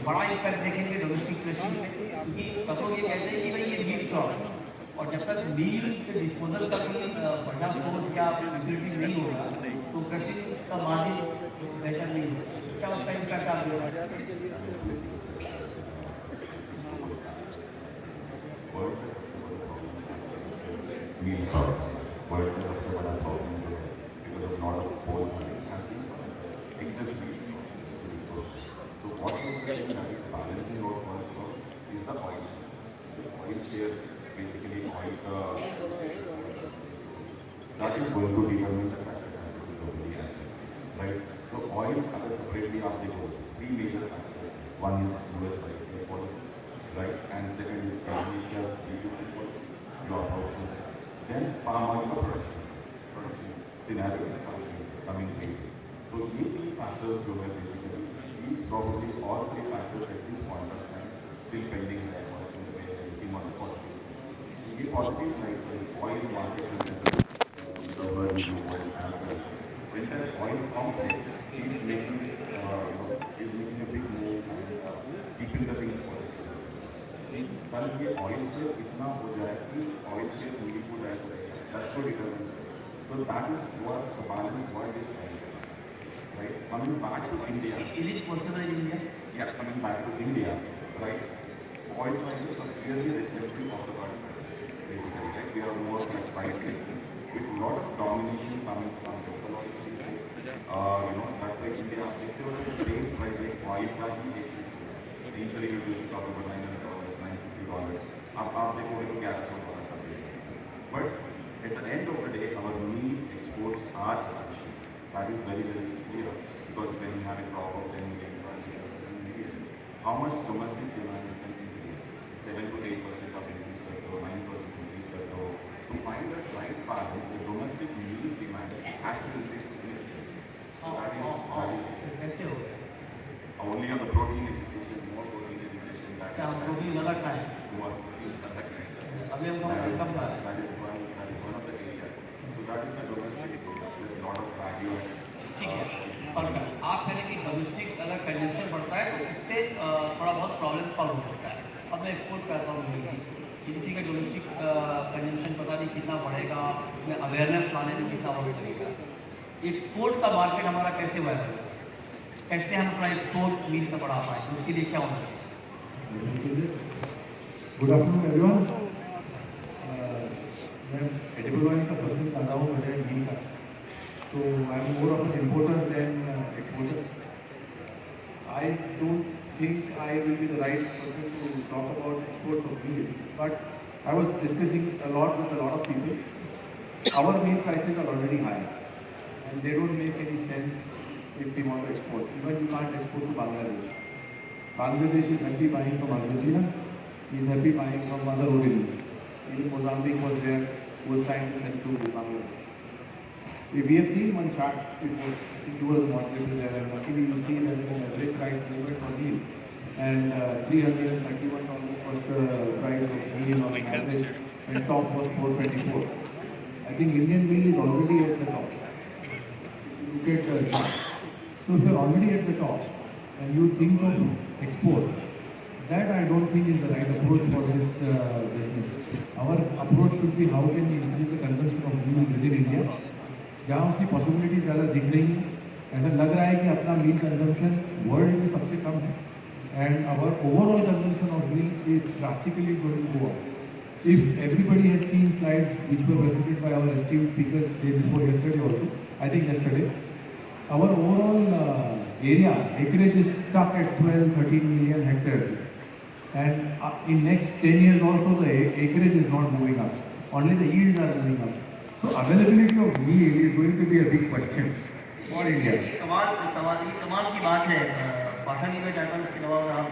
बड़ा इम्पैक्ट देखेंगे डोमेस्टिक कृषि में, क्योंकि तब तो ये कहते हैं कि भाई ये मीट क्रॉप है, और जब तक मील के डिस्पोजल का कोई बढ़िया सोर्स या यूटिलिटी नहीं होगा तो कृषि का मार्जिन बेहतर नहीं होगा। क्या उसका इम्पैक्ट आप देख रहे हैं? वर्ल्ड का सबसे बड़ा प्रॉब्लम मील स्टॉक्स वर्ल्ड का सबसे बड़ा प्रॉब्लम जो है because of lot of polls excess meal stocks. So what we are doing that is balancing out world stocks is the oil share. Oil share basically oil that is going to determine the factor globally, right? So oil separately are the three major factors. One is US policy, right? And second is Indonesia's duty policy, drop option. Then palm oil production scenario in the coming 3 years. So these three factors जो है basically these probably all three factors at this point of time still pending है और looking on the positive. ये positive sides है oil markets in the world is winter oil complex is making this is making a big move and keeping the things positive. कल ये oil से इतना हो जाए कि oil से पूरी को जाए that's to determine. So that is what the balance world is trying. Right? Coming back to India. Is it possible in India? Yeah, coming back to India, right? Oil prices are clearly reflective of the world prices, basically, right? We are more like price taking with a lot of domination coming from local oil stations. That's why India, if there was a base price like oil price, initially we used to talk about $900, $950. आप देखोगे तो $1100 But at the end of the day, our meat exports are efficient. That is very, very clear because when you have a crop of 10 million, 12 million, how much domestic demand can increase? 7 to 8% of increase or 9% increase. To find that right balance, the domestic meat demand has to increase significantly. कैसे होगा? Only on the protein education, more protein education. क्या हम protein अलग खाएं? More protein अलग खाएं. अभी हम कम खा रहे हैं। That is one of the areas. So that is the domestic area. There's a lot of value. ठीक है, और आप कह रहे हैं कि डोमेस्टिक अगर कंजम्पशन बढ़ता है तो उससे थोड़ा बहुत प्रॉब्लम सॉल्व हो सकता है। अब मैं एक्सपोर्ट करता हूँ कि ठीक है डोमेस्टिक कंजम्पशन पता नहीं कितना बढ़ेगा, उसमें अवेयरनेस लाने में कितना वक्त लगेगा। एक्सपोर्ट का मार्केट हमारा कैसे वायरल होगा, कैसे हम अपना एक्सपोर्ट मील का बढ़ा पाएँ, उसके लिए क्या होना चाहिए? Good afternoon everyone. मैं एडिबल ऑयल का पर्सन कर रहा हूँ मेरे मील का, so I'm more of an importer than exporter. I don't think I will be the right person to talk about exports of meals, but I was discussing a lot with a lot of people. Our meal prices are already high and they don't make any sense if we want to export. Even you can't export to Bangladesh. Bangladesh is happy buying from Argentina, he is happy buying from other origins. Even Mozambique was there, who was trying to sell to Bangladesh. We have seen one chart before, it was moderated there, and luckily you see that the average price payment for meal and $331 was the price of meal on average and top was $424. I think Indian meal is already at the top. Look at the chart. So if you are already at the top and you think of export, that I don't think is the right approach for this business. Our approach should be how can we increase the consumption of meal within India. जहाँ उसकी possibility ज़्यादा दिख रही है, ऐसा लग रहा है कि अपना मील कंजम्पशन वर्ल्ड में सबसे कम है and our overall consumption of meal is drastically going to go up. If everybody has seen slides which were presented by our esteemed speakers day before yesterday also, I think yesterday, our overall area acreage is stuck at 12-13 million hectares and in next 10 years also the acreage is not moving up, only the yields are moving up. So availability of meal is going to be a big question for India. कमाल की बात है, पाठा जी में जाकर उसके जवाब आप